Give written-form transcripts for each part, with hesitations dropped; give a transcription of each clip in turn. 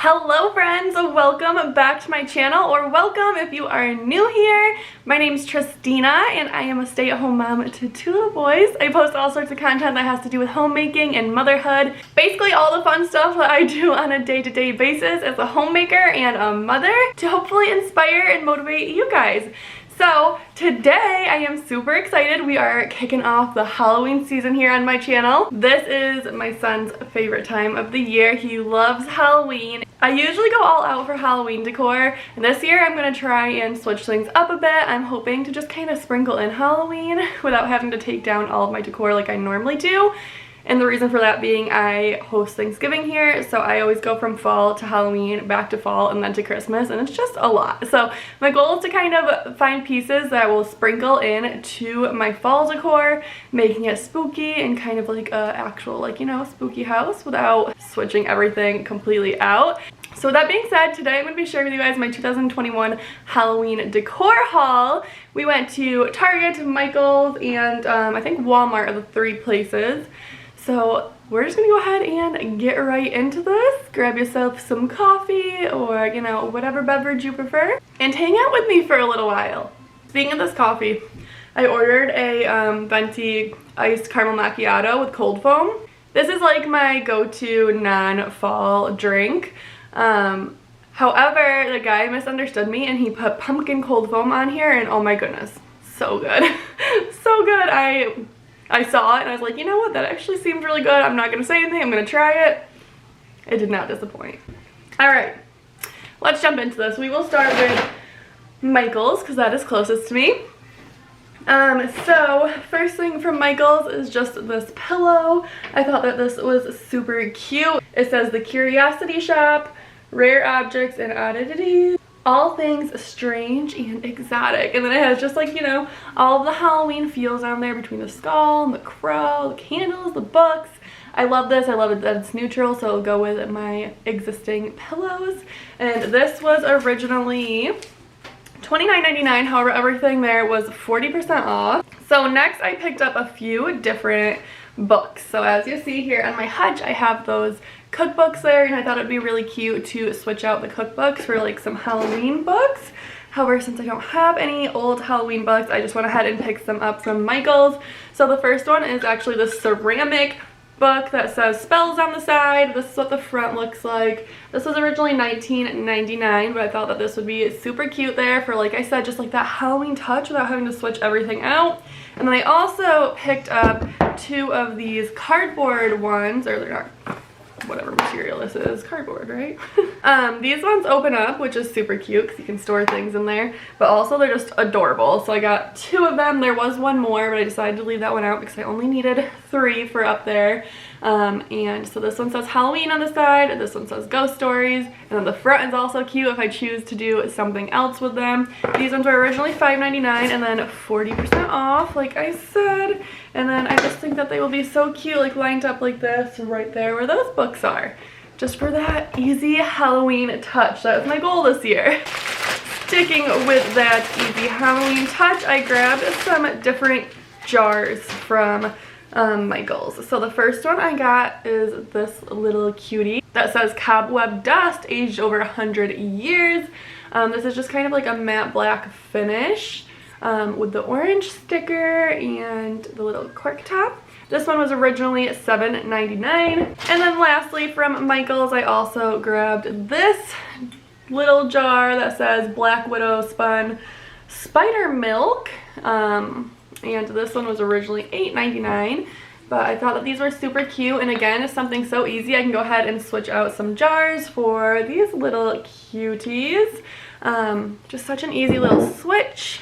Hello friends, welcome back to my channel, or welcome if you are new here. My name's Tristina and I am a stay-at-home mom to two little boys. I post all sorts of content that has to do with homemaking and motherhood. Basically all the fun stuff that I do on a day-to-day basis as a homemaker and a mother to hopefully inspire and motivate you guys. So today I am super excited. We are kicking off the Halloween season here on my channel. This is my son's favorite time of the year. He loves Halloween. I usually go all out for Halloween decor, and this year I'm going to try and switch things up a bit. I'm hoping to just kind of sprinkle in Halloween without having to take down all of my decor like I normally do. And the reason for that being I host Thanksgiving here, so I always go from fall to Halloween, back to fall, and then to Christmas, and it's just a lot. So my goal is to kind of find pieces that will sprinkle in to my fall decor, making it spooky and kind of like a actual, like, you know, spooky house without switching everything completely out. So with that being said, today I'm going to be sharing with you guys my 2021 Halloween decor haul. We went to Target, Michael's, and I think Walmart are the three places. So we're just gonna go ahead and get right into this. Grab yourself some coffee or, you know, whatever beverage you prefer, and hang out with me for a little while. Speaking of this coffee, I ordered a venti iced caramel macchiato with cold foam. This is like my go-to non-fall drink. However, the guy misunderstood me and he put pumpkin cold foam on here, and oh my goodness, so good. So good. I saw it and I was like, you know what, that actually seems really good. I'm not going to say anything, I'm going to try it. It did not disappoint. Alright, let's jump into this. We will start with Michael's because that is closest to me. So first thing from Michael's is just this pillow. I thought that this was super cute. It says the Curiosity Shop, rare objects and oddities, all things strange and exotic. And then it has just, like, you know, all of the Halloween feels on there between the skull and the crow, the candles, the books. I love this. I love it that it's neutral, so it'll go with my existing pillows. And this was originally $29.99. However, everything there was 40% off. So next I picked up a few different books. So as you see here on my hutch, I have those cookbooks there, and I thought it'd be really cute to switch out the cookbooks for like some Halloween books. However, since I don't have any old Halloween books, I just went ahead and picked some up from Michael's. So the first one is actually the ceramic book that says spells on the side. This is what the front looks like. This was originally $19.99, but I thought that this would be super cute there for, like I said, just like that Halloween touch without having to switch everything out. And then I also picked up two of these cardboard ones, or they're not, whatever material this is, cardboard, right? These ones open up, which is super cute because you can store things in there, but also they're just adorable. So I got two of them. There was one more, but I decided to leave that one out because I only needed three for up there. And so this one says Halloween on the side, and this one says Ghost Stories, and then the front is also cute if I choose to do something else with them. These ones were originally $5.99 and then 40% off, like I said. And then I just think that they will be so cute, like lined up like this right there where those books are, just for that easy Halloween touch. That was my goal this year. Sticking with that easy Halloween touch, I grabbed some different jars from Michael's. So the first one I got is this little cutie that says Cobweb Dust, aged over 100 years. This is just kind of like a matte black finish with the orange sticker and the little cork top. This one was originally $7.99. And then lastly from Michael's, I also grabbed this little jar that says Black Widow Spun Spider Milk. And this one was originally $8.99, but I thought that these were super cute. And again, it's something so easy. I can go ahead and switch out some jars for these little cuties. Just such an easy little switch.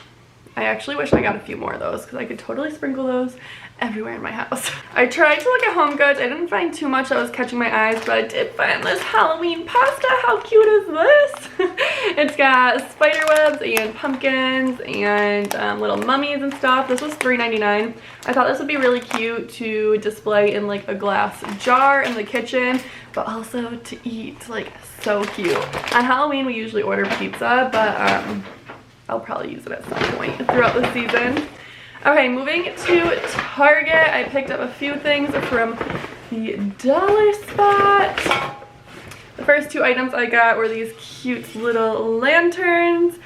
I actually wish I got a few more of those because I could totally sprinkle those everywhere in my house. I tried to look at Home Goods. I didn't find too much that was catching my eyes, but I did find this Halloween pasta. How cute is this? It's got spider webs and pumpkins and little mummies and stuff. This was $3.99. I thought this would be really cute to display in like a glass jar in the kitchen, but also to eat. Like, so cute. On Halloween we usually order pizza, but I'll probably use it at some point throughout the season. Okay, moving to Target, I picked up a few things from the dollar spot. The first two items I got were these cute little lanterns.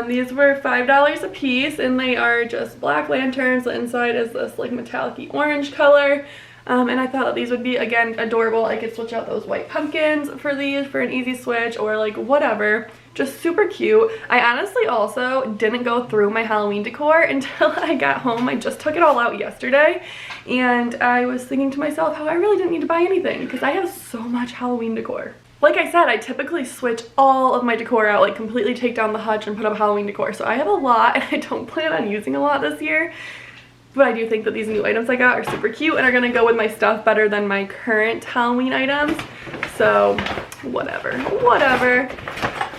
These were $5 a piece, and they are just black lanterns. The inside is this like metallic-y orange color. And I thought that these would be, again, adorable. I could switch out those white pumpkins for these for an easy switch, or like whatever. Just super cute. I honestly also didn't go through my Halloween decor until I got home. I just took it all out yesterday, and I was thinking to myself how I really didn't need to buy anything because I have so much Halloween decor. Like I said, I typically switch all of my decor out, like completely take down the hutch and put up Halloween decor. So I have a lot, and I don't plan on using a lot this year. But I do think that these new items I got are super cute and are gonna go with my stuff better than my current Halloween items. So whatever.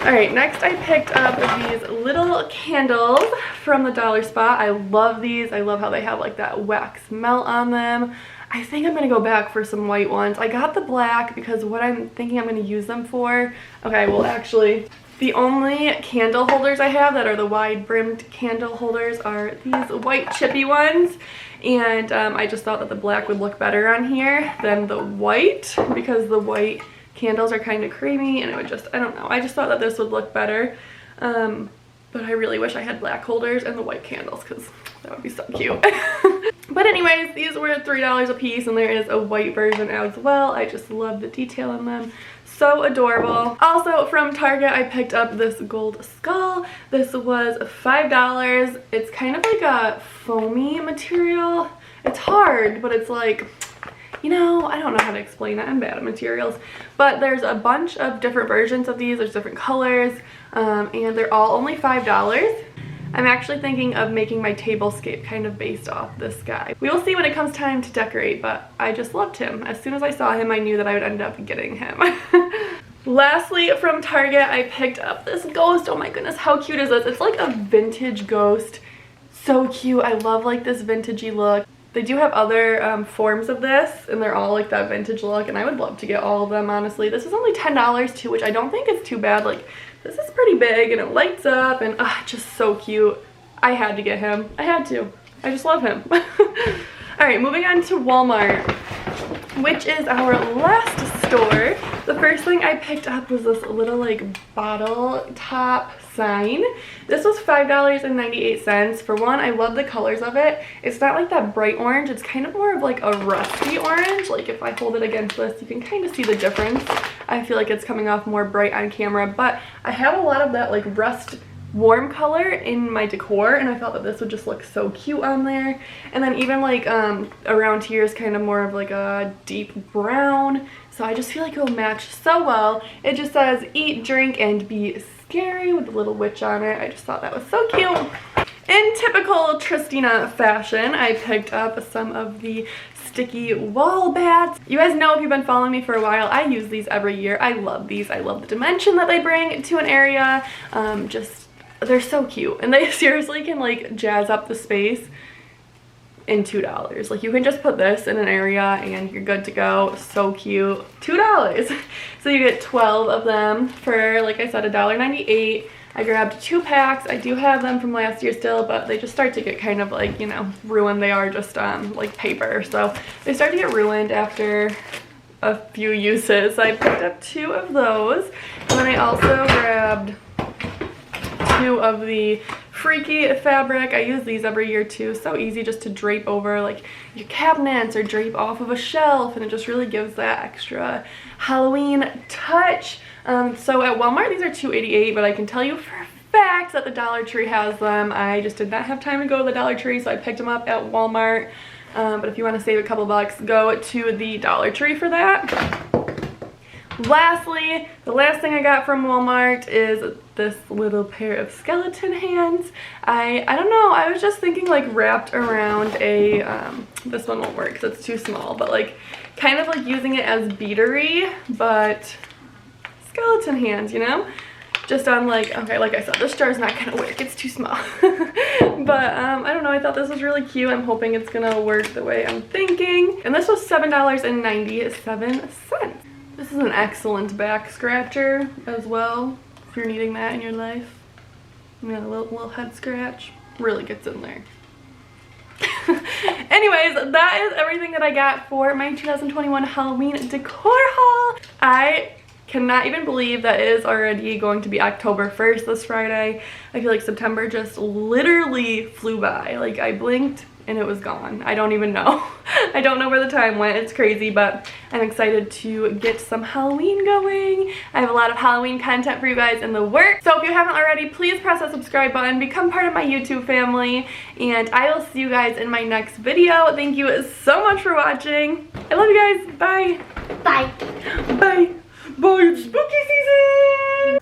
All right, next I picked up these little candles from the Dollar Spot. I love these. I love how they have like that wax melt on them. I think I'm gonna go back for some white ones. I got the black because what I'm thinking I'm gonna use them for. Okay, well actually, the only candle holders I have that are the wide brimmed candle holders are these white chippy ones. And I just thought that the black would look better on here than the white because the white candles are kind of creamy and it would just, I don't know. I just thought that this would look better. But I really wish I had black holders and the white candles because that would be so cute. But anyways, these were $3 a piece, and there is a white version as well. I just love the detail in them. So adorable. Also from Target, I picked up this gold skull. This was $5. It's kind of like a foamy material. It's hard, but it's like, you know, I don't know how to explain it. I'm bad at materials. But there's a bunch of different versions of these. There's different colors, and they're all only $5. I'm actually thinking of making my tablescape kind of based off this guy. We will see when it comes time to decorate, but I just loved him. As soon as I saw him, I knew that I would end up getting him. Lastly, from Target, I picked up this ghost. Oh my goodness, how cute is this? It's like a vintage ghost. So cute. I love like this vintagey look. They do have other forms of this, and they're all like that vintage look, and I would love to get all of them, honestly. This is only $10 too, which I don't think is too bad. Like, this is pretty big, and it lights up, and just so cute. I had to get him. I had to. I just love him. Alright, moving on to Walmart, which is our last store. The first thing I picked up was this little like bottle top sign. This was $5.98. For one, I love the colors of it. It's not like that bright orange. It's kind of more of like a rusty orange. Like if I hold it against this, you can kind of see the difference. I feel like it's coming off more bright on camera, but I have a lot of that like rust warm color in my decor, and I thought that this would just look so cute on there. And then even like around here is kind of more of like a deep brown, so I just feel like it will match so well. It just says eat, drink, and be scary with a little witch on it. I just thought that was so cute. In typical Tristina fashion, I picked up some of the sticky wall bats. You guys know, if you've been following me for a while, I use these every year. I love these. I love the dimension that they bring to an area. They're so cute, and they seriously can like jazz up the space in $2. Like, you can just put this in an area and you're good to go. So cute. $2. So you get 12 of them for, like I said, $1.98. I grabbed 2 packs. I do have them from last year still, but they just start to get kind of like, you know, ruined. They are just like paper, so they start to get ruined after a few uses. So I picked up 2 of those, and then I also grabbed 2 of the Freaky fabric. I use these every year too. So easy just to drape over like your cabinets or drape off of a shelf, and it just really gives that extra Halloween touch. So at Walmart these are $2.88, but I can tell you for a fact that the Dollar Tree has them. I just did not have time to go to the Dollar Tree, so I picked them up at Walmart. But if you want to save a couple bucks, go to the Dollar Tree for that. Lastly, the last thing I got from Walmart is this little pair of skeleton hands. I don't know, I was just thinking like wrapped around a, this one won't work because it's too small, but like kind of like using it as beadery, but skeleton hands, you know? Just on like, okay, like I said, this jar's not gonna work, it's too small. But I don't know, I thought this was really cute. I'm hoping it's gonna work the way I'm thinking. And this was $7.97. This is an excellent back scratcher as well, if you're needing that in your life. You got a little head scratch. Really gets in there. Anyways, that is everything that I got for my 2021 Halloween decor haul. I Cannot even believe that it is already going to be October 1st this Friday. I feel like September just literally flew by. Like I blinked and it was gone. I don't even know. I don't know where the time went. It's crazy, but I'm excited to get some Halloween going. I have a lot of Halloween content for you guys in the works. So if you haven't already, please press that subscribe button, become part of my YouTube family, and I will see you guys in my next video. Thank you so much for watching. I love you guys. Bye. Bye. Bye. Bye. It's spooky season.